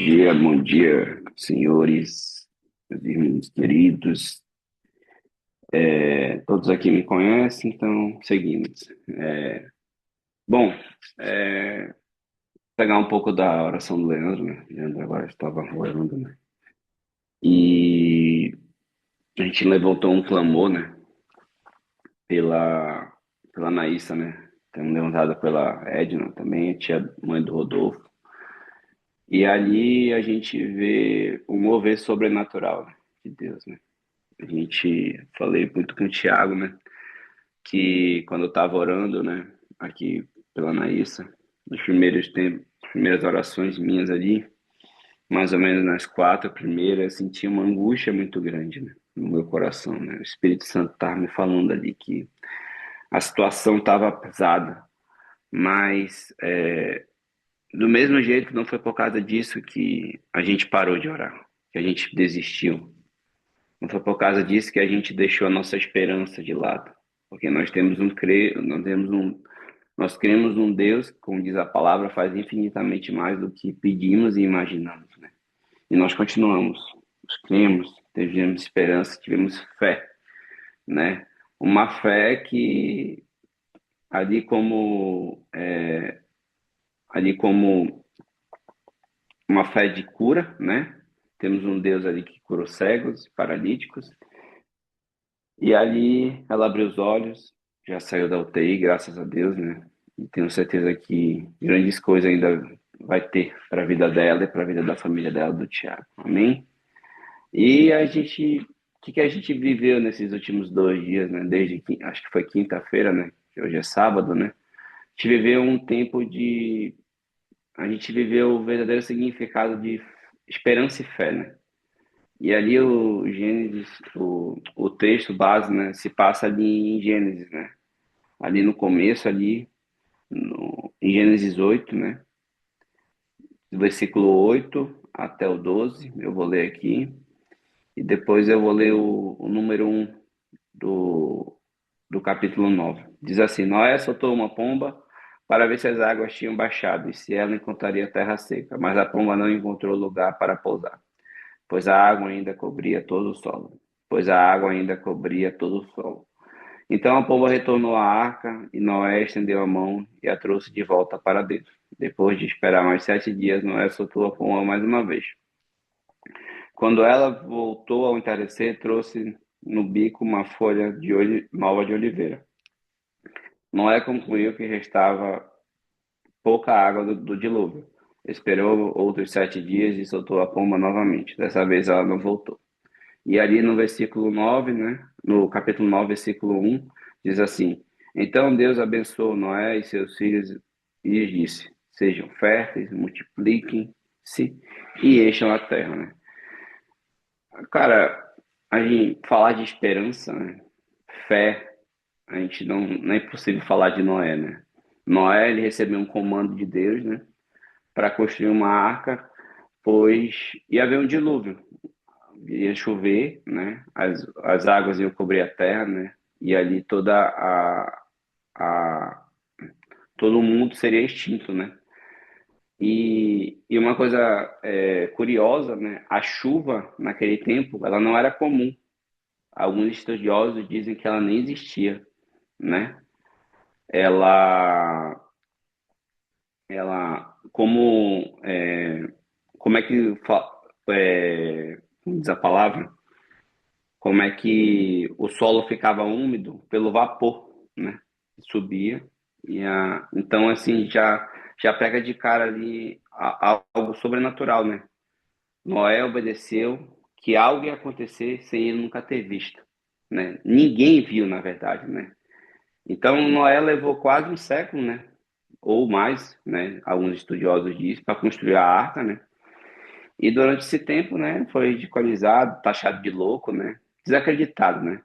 Bom dia, senhores, meus irmãos queridos. Todos aqui me conhecem, então seguimos. Bom, é, pegar um pouco da oração do Leandro, né? Leandro agora estava orando, né? E a gente levantou um clamor, né? Pela, pela Naíssa, né? Tendo levantado pela Edna também, a tia mãe do Rodolfo. E ali a gente vê um mover sobrenatural, né, de Deus, né? A gente falei muito com o Thiago, né? Que quando eu estava orando, né? Aqui pela Naíssa, nos primeiros tempos, primeiras orações minhas ali, mais ou menos nas quatro primeiras, eu senti uma angústia muito grande, né, no meu coração, né? O Espírito Santo estava me falando ali que a situação estava pesada, mas do mesmo jeito não foi por causa disso que a gente parou de orar, que a gente desistiu. Não foi por causa disso que a gente deixou a nossa esperança de lado, porque nós cremos num Deus, como diz a palavra, faz infinitamente mais do que pedimos e imaginamos, né? E nós continuamos, nós cremos, tivemos esperança, tivemos fé, né? Uma fé que ali como ali como uma fé de cura, né? Temos um Deus ali que curou cegos, paralíticos. E ali ela abriu os olhos, já saiu da UTI, graças a Deus, né? E tenho certeza que grandes coisas ainda vai ter para a vida dela e para a vida da família dela, do Thiago. Amém? E o que que a gente viveu nesses últimos 2 dias, né? Acho que foi quinta-feira, né? Que hoje é sábado, né? A gente viveu um tempo de, a gente viveu o verdadeiro significado de esperança e fé, né? E ali o Gênesis, o texto base, né, se passa ali em Gênesis, né? Ali no começo, ali em Gênesis 8, né? Do versículo 8 até o 12, eu vou ler aqui. E depois eu vou ler o número um do, do capítulo 9. Diz assim: Noé soltou uma pomba para ver se as águas tinham baixado e se ela encontraria terra seca. Mas a pomba não encontrou lugar para pousar, pois a água ainda cobria todo o solo. Pois a água ainda cobria todo o solo. Então a pomba retornou à arca e Noé estendeu a mão e a trouxe de volta para dentro. Depois de esperar mais 7 dias, Noé soltou a pomba mais uma vez. Quando ela voltou ao entardecer, trouxe no bico uma folha nova de oliveira. Noé concluiu que restava pouca água do dilúvio. Esperou outros 7 dias e soltou a pomba novamente. Dessa vez ela não voltou. E ali no versículo 9, né? No capítulo 9, versículo 1, diz assim: Então Deus abençoou Noé e seus filhos e lhes disse: Sejam férteis, multipliquem-se e encham a terra, né? Cara, a gente falar de esperança, né? Fé, a gente não é possível falar de Noé, né? Noé, ele recebeu um comando de Deus, né? Para construir uma arca, pois ia haver um dilúvio, ia chover, né? As águas iam cobrir a terra, né? E ali a todo mundo seria extinto, né? E uma coisa curiosa, né? A chuva naquele tempo, ela não era comum. Alguns estudiosos dizem que ela nem existia, né? Ela, ela, como é que como diz a palavra? Como é que o solo ficava úmido pelo vapor, né? Subia então assim já pega de cara ali algo sobrenatural, né? Noé obedeceu que algo ia acontecer sem ele nunca ter visto, né? Ninguém viu, na verdade, né? Então Noé levou quase um século, né? Ou mais, né? Alguns estudiosos dizem, para construir a arca, né? E durante esse tempo, né? Foi ridiculizado, taxado de louco, né? Desacreditado, né?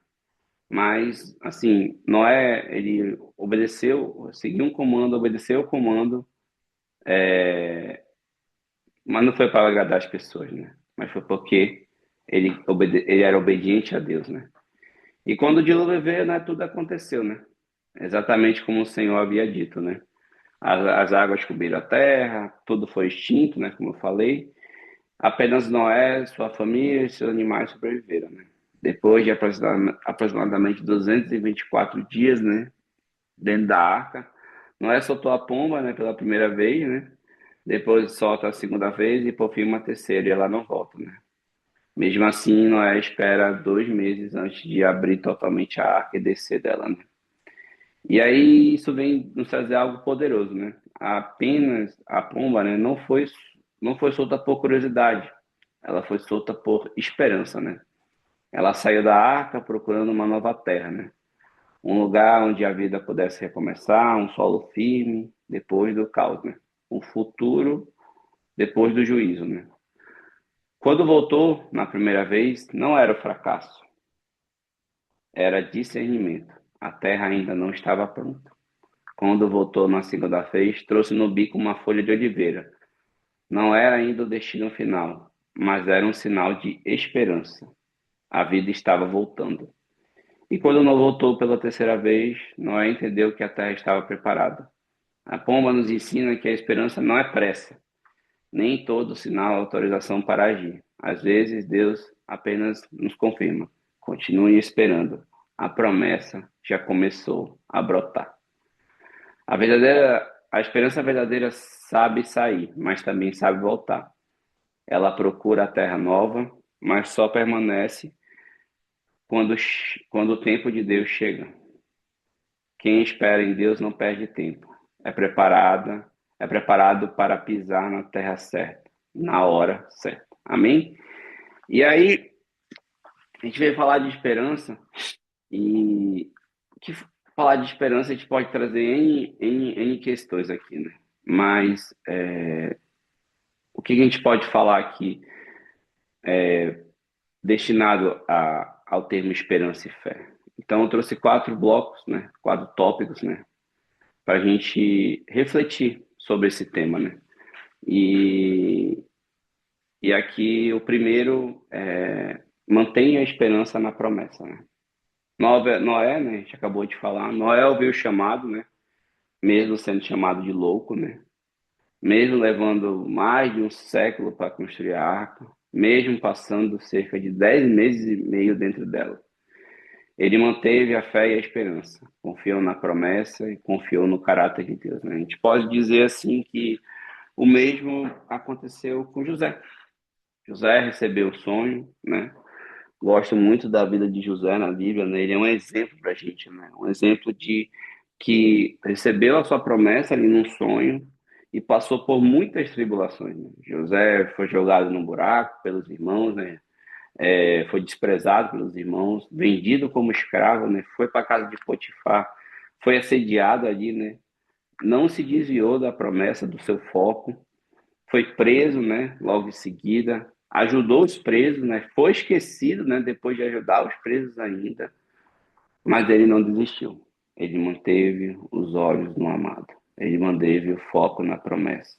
Mas, assim, Noé, ele obedeceu, seguiu um comando, obedeceu o comando, mas não foi para agradar as pessoas, né? Mas foi porque ele era obediente a Deus, né? E quando o dilúvio veio, né, tudo aconteceu, né? Exatamente como o Senhor havia dito, né? As águas cobriram a terra, tudo foi extinto, né? Como eu falei. Apenas Noé, sua família e seus animais sobreviveram, né? Depois de aproximadamente 224 dias, né, dentro da arca, Noé soltou a pomba, né, pela primeira vez, né? Depois solta a segunda vez e por fim uma terceira e ela não volta, né? Mesmo assim, Noé espera 2 meses antes de abrir totalmente a arca e descer dela, né? E aí isso vem nos trazer algo poderoso, né? Apenas a pomba, né, não foi solta por curiosidade, ela foi solta por esperança, né? Ela saiu da arca procurando uma nova terra, né? Um lugar onde a vida pudesse recomeçar, um solo firme depois do caos, né? Um futuro depois do juízo, né? Quando voltou na primeira vez, não era o fracasso, era discernimento. A terra ainda não estava pronta. Quando voltou na segunda vez, trouxe no bico uma folha de oliveira. Não era ainda o destino final, mas era um sinal de esperança. A vida estava voltando. E quando não voltou pela terceira vez, Noé entendeu que a terra estava preparada. A pomba nos ensina que a esperança não é pressa, nem todo sinal é autorização para agir. Às vezes, Deus apenas nos confirma. Continue esperando. A promessa já começou a brotar. A esperança verdadeira sabe sair, mas também sabe voltar. Ela procura a terra nova, mas só permanece quando o tempo de Deus chega. Quem espera em Deus não perde tempo. É preparado para pisar na terra certa, na hora certa. Amém? E aí, a gente veio falar de esperança e que falar de esperança a gente pode trazer N questões aqui, né? Mas o que a gente pode falar aqui destinado ao termo esperança e fé? Então, eu trouxe 4 blocos, né? 4 tópicos, né? Para a gente refletir sobre esse tema, né? E, e aqui o primeiro é mantenha a esperança na promessa, né? Noé, né? A gente acabou de falar. Noé ouviu o chamado, né? Mesmo sendo chamado de louco, né? Mesmo levando mais de um século para construir a arca, mesmo passando cerca de 10 meses e meio dentro dela. Ele manteve a fé e a esperança, confiou na promessa e confiou no caráter de Deus, né? A gente pode dizer assim que o mesmo aconteceu com José. José recebeu o sonho, né? Gosto muito da vida de José na Bíblia, né? Ele é um exemplo para a gente, né? Um exemplo de que recebeu a sua promessa ali num sonho e passou por muitas tribulações, né? José foi jogado num buraco pelos irmãos, né? Foi desprezado pelos irmãos, vendido como escravo, né? Foi para a casa de Potifar, foi assediado ali, né? Não se desviou da promessa do seu foco, foi preso, né? Logo em seguida, ajudou os presos, né? Foi esquecido, né? Depois de ajudar os presos ainda, mas ele não desistiu. Ele manteve os olhos no amado. Ele manteve o foco na promessa.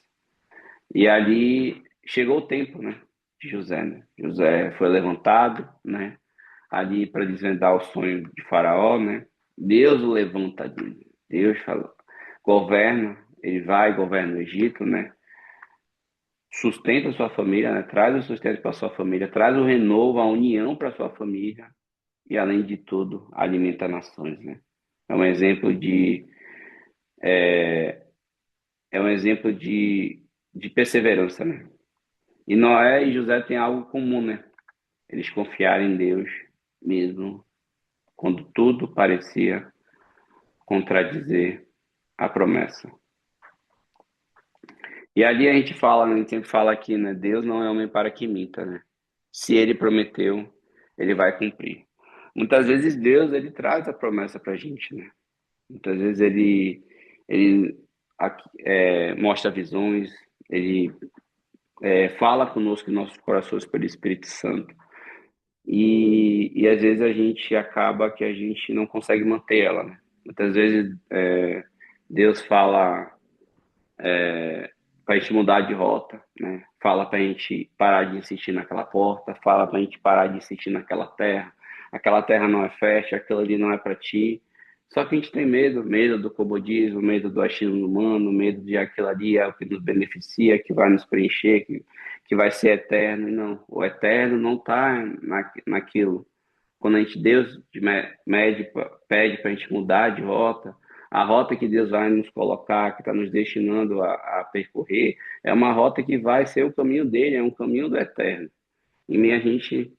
E ali chegou o tempo, né? De José, né? José foi levantado, né? Ali para desvendar o sonho de Faraó, né? Deus o levanta ali. Deus fala, governa, ele vai, governa o Egito, né? Sustenta a sua família, né? Traz o sustento para sua família, traz o renovo, a união para sua família e, além de tudo, alimenta nações, né? É um exemplo de é um exemplo de perseverança, né? E Noé e José têm algo comum, né? Eles confiaram em Deus mesmo quando tudo parecia contradizer a promessa. E ali a gente fala, né? A gente sempre fala aqui, né? Deus não é homem para que minta, né? Se ele prometeu, ele vai cumprir. Muitas vezes Deus, ele traz a promessa para a gente, né? Muitas vezes ele mostra visões, ele fala conosco em nossos corações pelo Espírito Santo. E às vezes a gente acaba que a gente não consegue manter ela, né? Muitas vezes Deus fala para a gente mudar de rota, né? Fala para a gente parar de insistir naquela porta, fala para a gente parar de insistir naquela terra. Aquela terra não é fértil, aquilo ali não é para ti. Só que a gente tem medo, medo do comodismo, medo do achismo humano, medo de aquilo ali é o que nos beneficia, que vai nos preencher, que que vai ser eterno. E não, o eterno não está naquilo. Quando a gente, Deus pede para a gente mudar de rota, a rota que Deus vai nos colocar, que está nos destinando a percorrer, é uma rota que vai ser o caminho dele, é um caminho do eterno. E nem a gente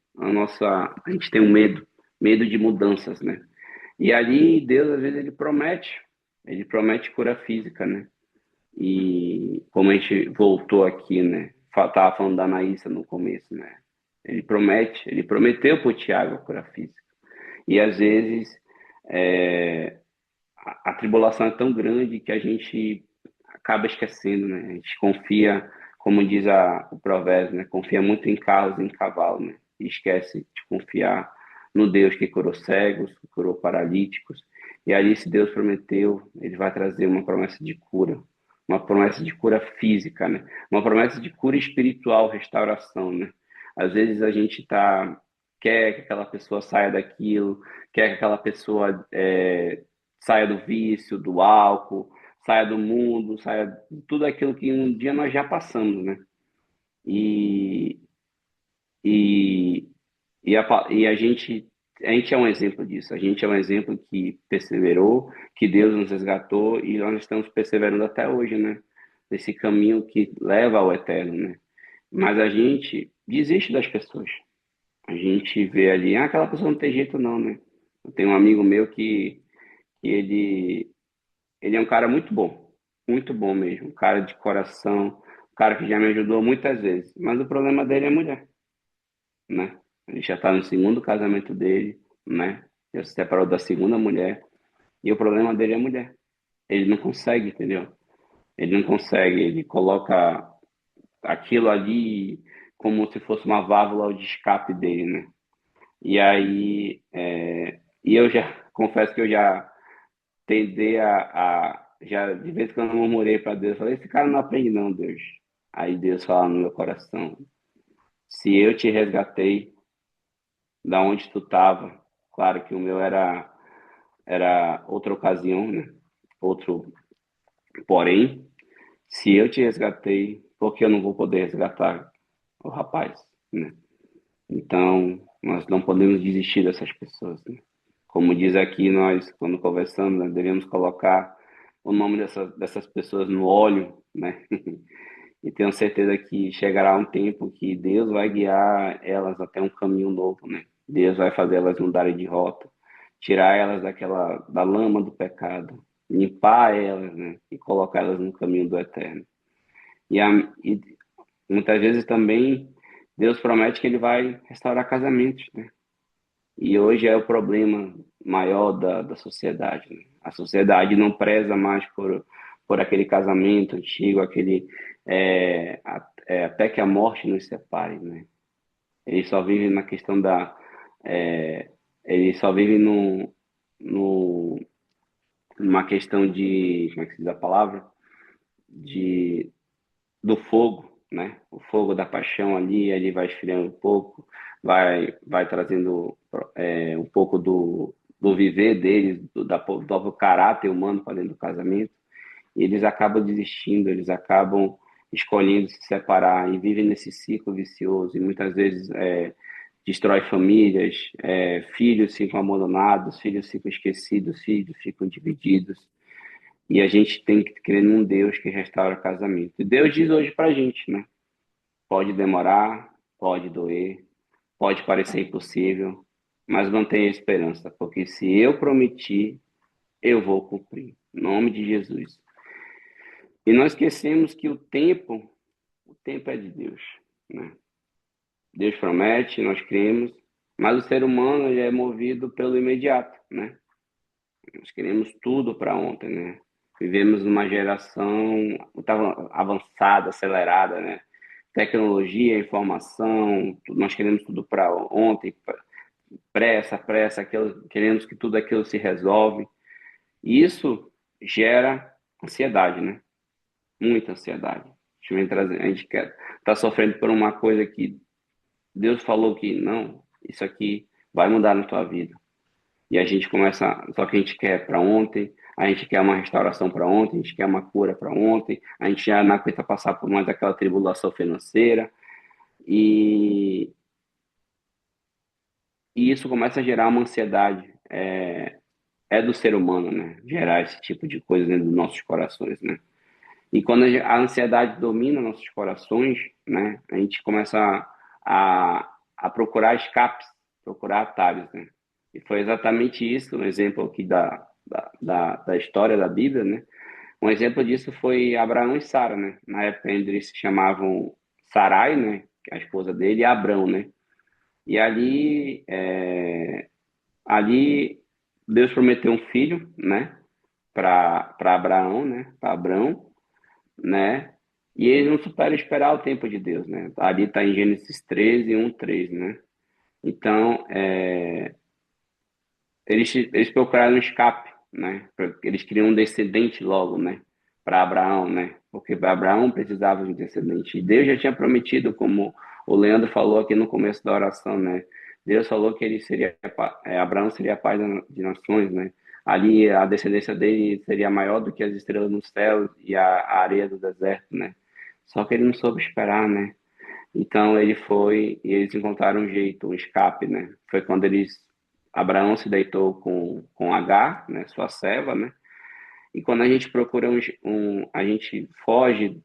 tem um medo de mudanças, né? E ali Deus às vezes ele promete cura física, né? E como a gente voltou aqui, né? Tava falando da Anaísa no começo, né? Ele prometeu para o Tiago a cura física. E às vezes é, a tribulação é tão grande que a gente acaba esquecendo, né? A gente confia, como diz o provérbio, né? Confia muito em carros e em cavalo, né? E esquece de confiar no Deus que curou cegos, que curou paralíticos. E ali, se Deus prometeu, ele vai trazer uma promessa de cura física, né? Uma promessa de cura espiritual, restauração, né? Às vezes a gente quer que aquela pessoa saia daquilo, quer que aquela pessoa saia do vício, do álcool, saia do mundo, saia de tudo aquilo que um dia nós já passamos, né? E, e, e a gente é um exemplo disso. A gente é um exemplo que perseverou, que Deus nos resgatou e nós estamos perseverando até hoje, né? Nesse caminho que leva ao eterno, né? Mas a gente desiste das pessoas. A gente vê ali, aquela pessoa não tem jeito não, né? Eu tenho um amigo meu que ele é um cara muito bom mesmo, um cara de coração, um cara que já me ajudou muitas vezes. Mas o problema dele é mulher, né? Ele já está no segundo casamento dele, né? Já se separou da segunda mulher e o problema dele é mulher. Ele não consegue, entendeu? Ele não consegue, ele coloca aquilo ali como se fosse uma válvula de escape dele, né? E aí, e eu já confesso que eu já tender já de vez em quando eu murmurei para Deus, falei, esse cara não aprende não, Deus. Aí Deus fala no meu coração, se eu te resgatei da onde tu estava, claro que o meu era outra ocasião, né? Outro, porém, se eu te resgatei, por que eu não vou poder resgatar o rapaz, né? Então, nós não podemos desistir dessas pessoas, né? Como diz aqui, nós, quando conversamos, nós devemos colocar o nome dessas pessoas no óleo, né? E tenho certeza que chegará um tempo que Deus vai guiar elas até um caminho novo, né? Deus vai fazer elas mudarem de rota, tirar elas da lama do pecado, limpar elas, né? E colocar elas no caminho do eterno. E muitas vezes também Deus promete que Ele vai restaurar casamentos, né? E hoje é o problema maior da sociedade, né? A sociedade não preza mais por aquele casamento antigo, até que a morte nos separe, né? Eles só vivem na questão é, eles só vivem no, numa questão de, como é que se diz a palavra? De do fogo, né? O fogo da paixão ali, ele vai esfriando um pouco, vai trazendo um pouco do viver deles, do próprio caráter humano para dentro do casamento, e eles acabam desistindo, eles acabam escolhendo se separar e vivem nesse ciclo vicioso, e muitas vezes destrói famílias, filhos ficam abandonados, filhos ficam esquecidos, filhos ficam divididos, e a gente tem que crer num Deus que restaura o casamento. E Deus diz hoje pra gente, né? Pode demorar, pode doer, pode parecer impossível, mas mantenha a esperança, porque se eu prometi, eu vou cumprir. Em nome de Jesus. E não esquecemos que o tempo é de Deus, né? Deus promete, nós cremos, mas o ser humano ele é movido pelo imediato, né? Nós queremos tudo para ontem, né? Vivemos numa geração muito avançada, acelerada, né? Tecnologia, informação, nós queremos tudo para ontem, pressa, queremos que tudo aquilo se resolve. E isso gera ansiedade, né? Muita ansiedade. A gente tá sofrendo por uma coisa que Deus falou que não, isso aqui vai mudar na tua vida. E a gente começa, só que a gente quer para ontem, a gente quer uma restauração para ontem, a gente quer uma cura para ontem, a gente já não aguenta passar por mais aquela tribulação financeira, E, e isso começa a gerar uma ansiedade. É do ser humano, né? Gerar esse tipo de coisa dentro dos nossos corações, né? E quando a ansiedade domina nossos corações, né? A gente começa a procurar escapes, procurar atalhos, né? E foi exatamente isso, um exemplo aqui da história da Bíblia, né? Um exemplo disso foi Abraão e Sara, né? Na época eles se chamavam Sarai, né? Que é a esposa dele, e Abrão, né? E ali Deus prometeu um filho, né? Para Abraão, né? Para Abrão, né? E eles não superam esperar o tempo de Deus, né? Ali está em Gênesis 13, 1, 3, né? Então, eles procuraram um escape, né? Eles queriam um descendente logo, né? Para Abraão, né? Porque Abraão precisava de um descendente. E Deus já tinha prometido, como o Leandro falou aqui no começo da oração, né? Deus falou que ele seria, Abraão seria pai de nações, né? Ali a descendência dele seria maior do que as estrelas no céu e a areia do deserto, né? Só que ele não soube esperar, né? Então ele foi e eles encontraram um jeito, um escape, né? Foi quando Abraão se deitou com Agar, né? Sua serva, né? E quando a gente procura a gente foge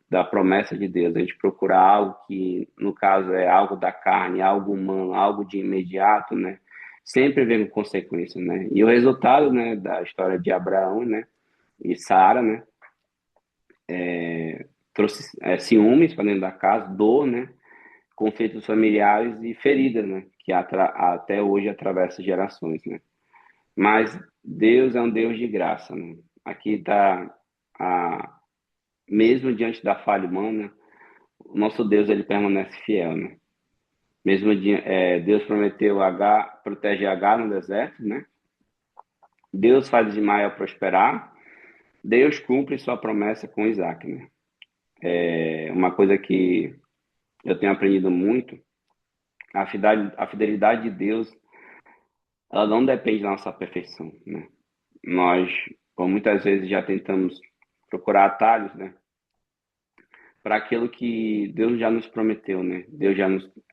da promessa de Deus, a gente procura algo que, no caso, é algo da carne, algo humano, algo de imediato, né? Sempre vem com consequências, né? E o resultado, né, da história de Abraão, né, e Sara, né, trouxe ciúmes para dentro da casa, dor, né, conflitos familiares e feridas, né, que até hoje atravessa gerações, né? Mas Deus é um Deus de graça, né? Aqui está a mesmo diante da falha humana, o nosso Deus ele permanece fiel, né? Deus prometeu proteger Agar no deserto, né? Deus faz Ismael prosperar, Deus cumpre sua promessa com Isaac, né? É uma coisa que eu tenho aprendido muito, a fidelidade de Deus, ela não depende da nossa perfeição, né? Nós, por muitas vezes, já tentamos procurar atalhos, né? Para aquilo que Deus já nos prometeu, né?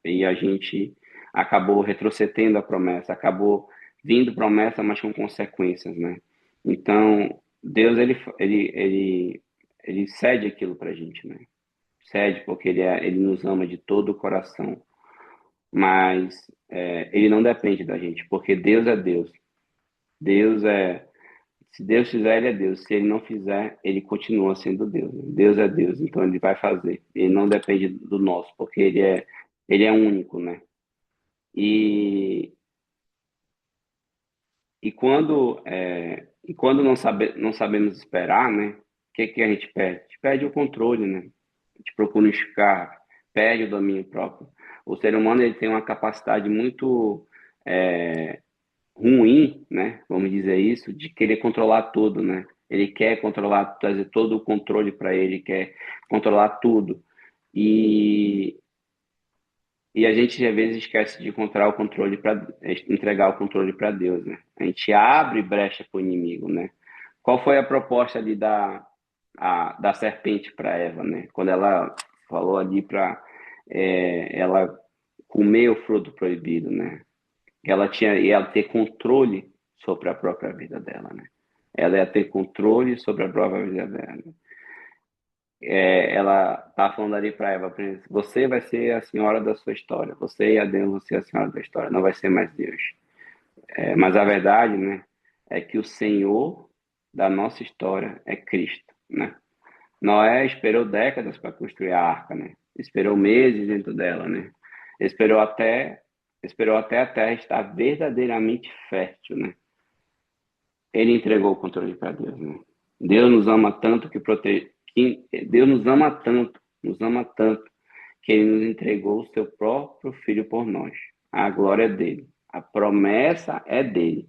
E a gente acabou retrocedendo a promessa, acabou vindo promessa, mas com consequências, né? Então, Deus ele cede aquilo para a gente, né? Cede porque ele nos ama de todo o coração, mas ele não depende da gente, porque Deus é Deus. Deus é Se Deus fizer, ele é Deus. Se ele não fizer, ele continua sendo Deus. Deus é Deus, então ele vai fazer. Ele não depende do nosso, porque ele é único, né? E, e quando não sabemos esperar, né? O que a gente perde? A gente perde o controle, né? A gente procura um escape, perde o domínio próprio. O ser humano ele tem uma capacidade muito ruim, né? Vamos dizer isso, de querer controlar tudo, né? Ele quer controlar, trazer todo o controle para ele, quer controlar tudo. E, e a gente às vezes esquece de encontrar o controle para entregar o controle para Deus, né? A gente abre brecha para o inimigo, né? Qual foi a proposta ali da serpente para Eva, né? Quando ela falou ali para ela comer o fruto proibido, né? Ia ter controle sobre a própria vida dela, né? Ela ia ter controle sobre a própria vida dela. Ela tá falando ali para Eva, você vai ser a senhora da sua história, você e Adão vão ser a senhora da história, não vai ser mais Deus. Mas a verdade, né, é que o Senhor da nossa história é Cristo, né? Noé esperou décadas para construir a arca, né? Esperou meses dentro dela, né? Esperou até, esperou até a terra estar verdadeiramente fértil, né? Ele entregou o controle para Deus, né? Deus nos ama tanto Deus nos ama tanto que ele nos entregou o seu próprio filho por nós. A glória é dele, a promessa é dele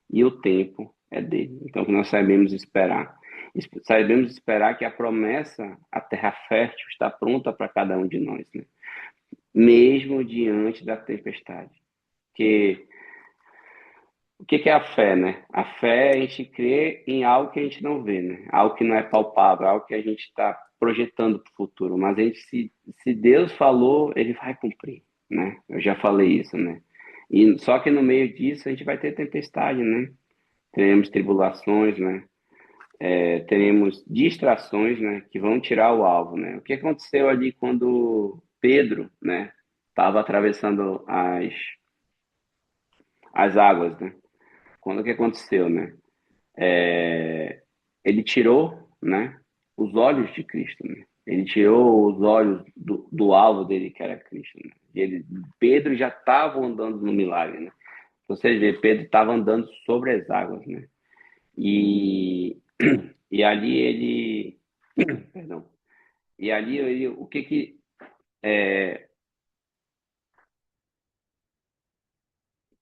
e o tempo é dele. Então nós sabemos esperar. Sabemos esperar que a promessa, a terra fértil, está pronta para cada um de nós, né? Mesmo diante da tempestade. Que O que é a fé, né? A fé é a gente crer em algo que a gente não vê, né? Algo que não é palpável, algo que a gente está projetando para o futuro, mas a gente, se Deus falou, ele vai cumprir, né? Eu já falei isso, né? E só que no meio disso a gente vai ter tempestade, né? Teremos tribulações, né? Teremos distrações, né? Que vão tirar o alvo, né? O que aconteceu ali quando Pedro, né? Estava atravessando as águas, né? Quando que aconteceu, né? Ele tirou, né, os olhos de Cristo, né? Ele tirou os olhos do alvo dele, que era Cristo, né? Pedro já estava andando no milagre, né? Você vê, Pedro estava andando sobre as águas, né? E, e ali ele, perdão, e ali o que que,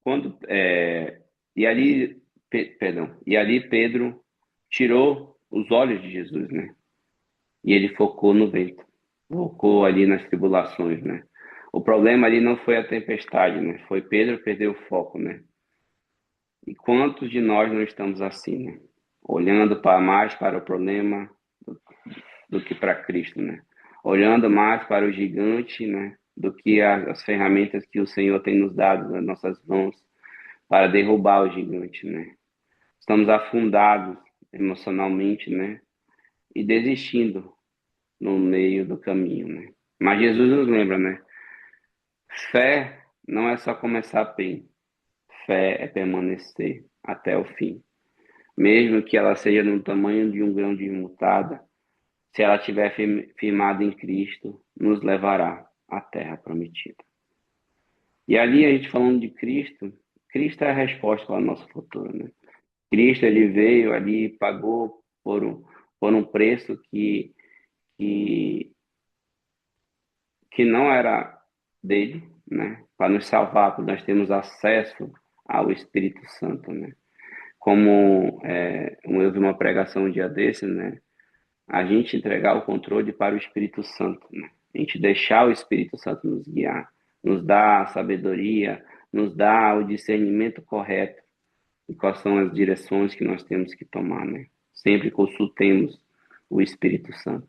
quando, perdão, e ali Pedro tirou os olhos de Jesus, né? E ele focou no vento, focou ali nas tribulações, né? O problema ali não foi a tempestade, né? Foi Pedro perder o foco, né? E quantos de nós não estamos assim, né? Olhando para mais para o problema do que para Cristo, né? Olhando mais para o gigante, né? Do que as ferramentas que o Senhor tem nos dado nas nossas mãos para derrubar o gigante, né? Estamos afundados emocionalmente, né? E desistindo no meio do caminho, né? Mas Jesus nos lembra, né? Fé não é só começar bem, fé é permanecer até o fim. Mesmo que ela seja no tamanho de um grão de mostarda, se ela estiver firmada em Cristo, nos levará à terra prometida. E ali a gente falando de Cristo, Cristo é a resposta para o nosso futuro, né? Cristo, ele veio ali, pagou por um preço que que não era dele, né? Para nos salvar, para nós termos acesso ao Espírito Santo, né? Como eu vi uma pregação um dia desse, né? A gente entregar o controle para o Espírito Santo, né? A gente deixar o Espírito Santo nos guiar, nos dar a sabedoria, nos dar o discernimento correto e quais são as direções que nós temos que tomar, né? Sempre consultemos o Espírito Santo.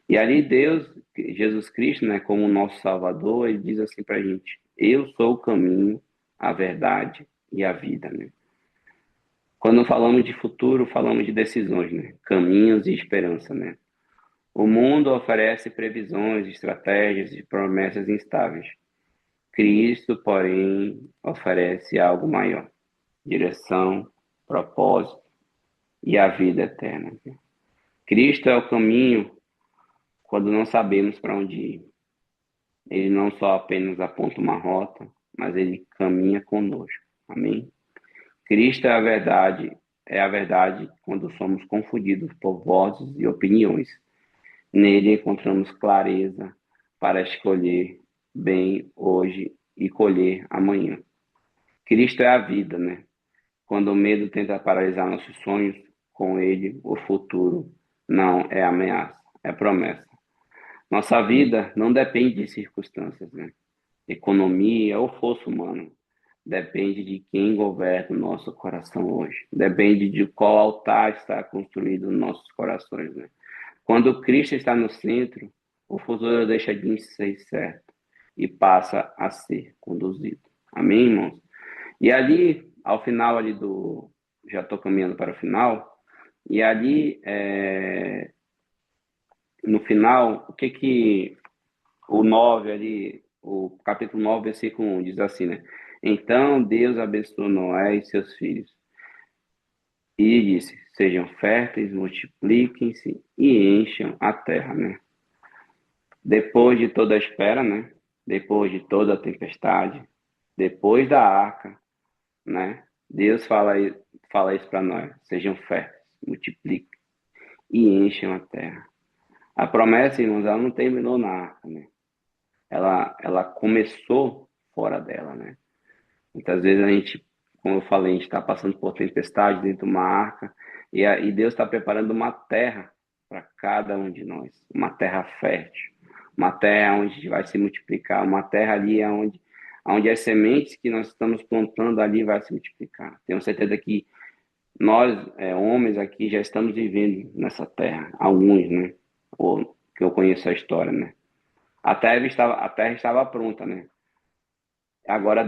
E ali Deus, Jesus Cristo, né, como nosso Salvador, ele diz assim para a gente: eu sou o caminho, a verdade e a vida, né? Quando falamos de futuro, falamos de decisões, né? Caminhos e esperança, né? O mundo oferece previsões, estratégias e promessas instáveis. Cristo, porém, oferece algo maior: direção, propósito e a vida eterna. Cristo é o caminho quando não sabemos para onde ir. Ele não só apenas aponta uma rota, mas ele caminha conosco. Amém? Cristo é a verdade quando somos confundidos por vozes e opiniões. Nele encontramos clareza para escolher bem hoje e colher amanhã. Cristo é a vida, né? Quando o medo tenta paralisar nossos sonhos, com ele o futuro não é ameaça, é promessa. Nossa vida não depende de circunstâncias, né? Economia ou força humana. Depende de quem governa o nosso coração hoje. Depende de qual altar está construído nos nossos corações, né? Quando Cristo está no centro, o futuro deixa de ser certo e passa a ser conduzido. Amém, irmãos? E ali, ao final ali já estou caminhando para o final, e ali, no final, o que que o 9 ali, o capítulo 9 versículo 1 diz assim, né? Então Deus abençoou Noé e seus filhos e disse: sejam férteis, multipliquem-se e encham a terra, né? Depois de toda a espera, né? Depois de toda a tempestade, depois da arca, né? Deus fala isso para nós: sejam férteis, multipliquem e encham a terra. A promessa, irmãos, ela não terminou na arca, né? Ela começou fora dela, né? Muitas vezes a gente, como eu falei, a gente está passando por tempestade dentro de uma arca e Deus está preparando uma terra para cada um de nós, uma terra fértil, uma terra onde a gente vai se multiplicar, uma terra ali onde as sementes que nós estamos plantando ali vai se multiplicar. Tenho certeza que nós, homens aqui, já estamos vivendo nessa terra, alguns, né? ou que eu conheço a história, né? A terra estava pronta, né? Agora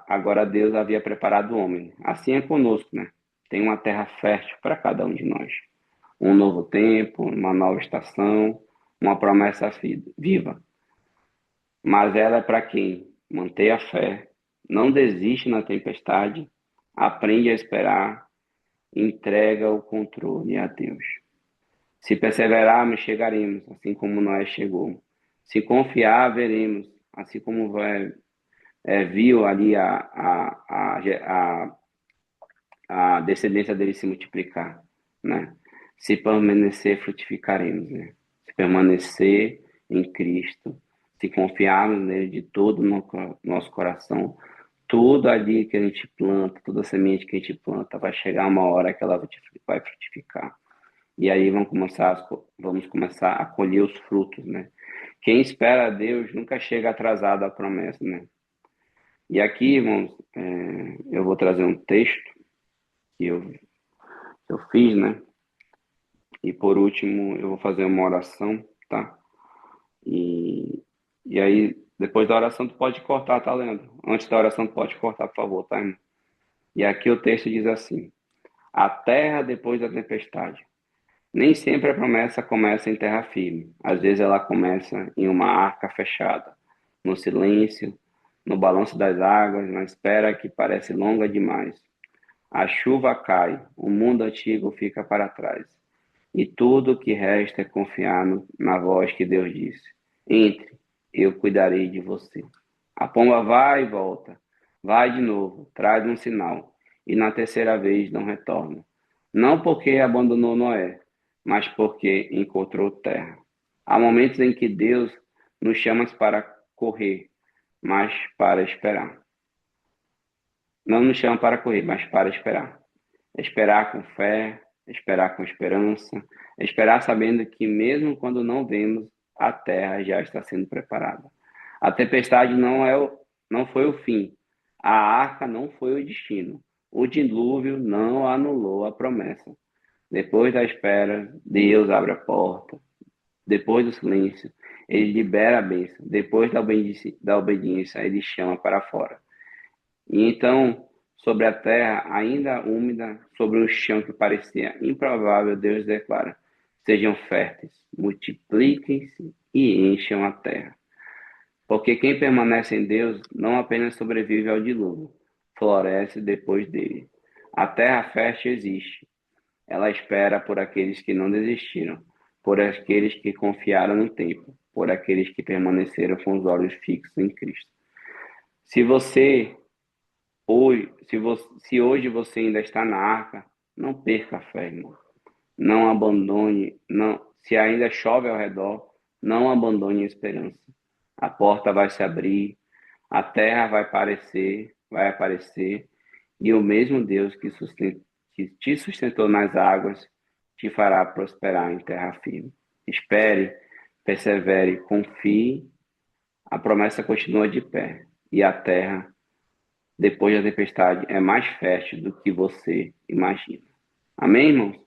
agora Deus havia preparado o homem. Assim é conosco, né? Tem uma terra fértil para cada um de nós. Um novo tempo, uma nova estação, uma promessa viva. Mas ela é para quem mantém a fé, não desiste na tempestade, aprende a esperar, entrega o controle a Deus. Se perseverarmos, chegaremos, assim como Noé chegou. Se confiar, veremos, assim como viu ali a descendência dele se multiplicar, né? Se permanecer, frutificaremos, né? Se permanecer em Cristo, se confiarmos nele de todo o nosso coração, tudo ali que a gente planta, toda semente que a gente planta, vai chegar uma hora que ela vai frutificar. E aí vamos começar a colher os frutos, né? Quem espera a Deus nunca chega atrasado à promessa, né? E aqui, irmãos, eu vou trazer um texto que eu fiz, né? E por último, eu vou fazer uma oração, tá? E, e aí, depois da oração, tu pode cortar, tá, Leandro? Antes da oração, tu pode cortar, por favor, tá, irmão? E aqui o texto diz assim: a terra depois da tempestade. Nem sempre a promessa começa em terra firme. Às vezes ela começa em uma arca fechada, no silêncio, no balanço das águas, na espera que parece longa demais. A chuva cai, o mundo antigo fica para trás. E tudo o que resta é confiar na voz que Deus disse: entre, eu cuidarei de você. A pomba vai e volta, vai de novo, traz um sinal, e na terceira vez não retorna. Não porque abandonou Noé, mas porque encontrou terra. Há momentos em que Deus nos chama para correr, mas para esperar. Não nos chama para correr, mas para esperar. Esperar com fé, esperar com esperança, esperar sabendo que mesmo quando não vemos, a terra já está sendo preparada. A tempestade não foi o fim. A arca não foi o destino. O dilúvio não anulou a promessa. Depois da espera, Deus abre a porta. Depois do silêncio, ele libera a bênção. Depois da obediência, ele chama para fora. E então, sobre a terra ainda úmida, sobre um chão que parecia improvável, Deus declara: sejam férteis, multipliquem-se e encham a terra. Porque quem permanece em Deus não apenas sobrevive ao dilúvio, floresce depois dele. A terra fértil existe. Ela espera por aqueles que não desistiram, por aqueles que confiaram no tempo, por aqueles que permaneceram com os olhos fixos em Cristo. Se você se hoje você ainda está na arca, não perca a fé, irmão. Não abandone, não. Se ainda chove ao redor, não abandone a esperança. A porta vai se abrir, a terra vai aparecer, e o mesmo Deus que te sustentou nas águas te fará prosperar em terra firme. Espere, persevere, confie, a promessa continua de pé, e a terra depois da tempestade é mais fértil do que você imagina. Amém, irmãos?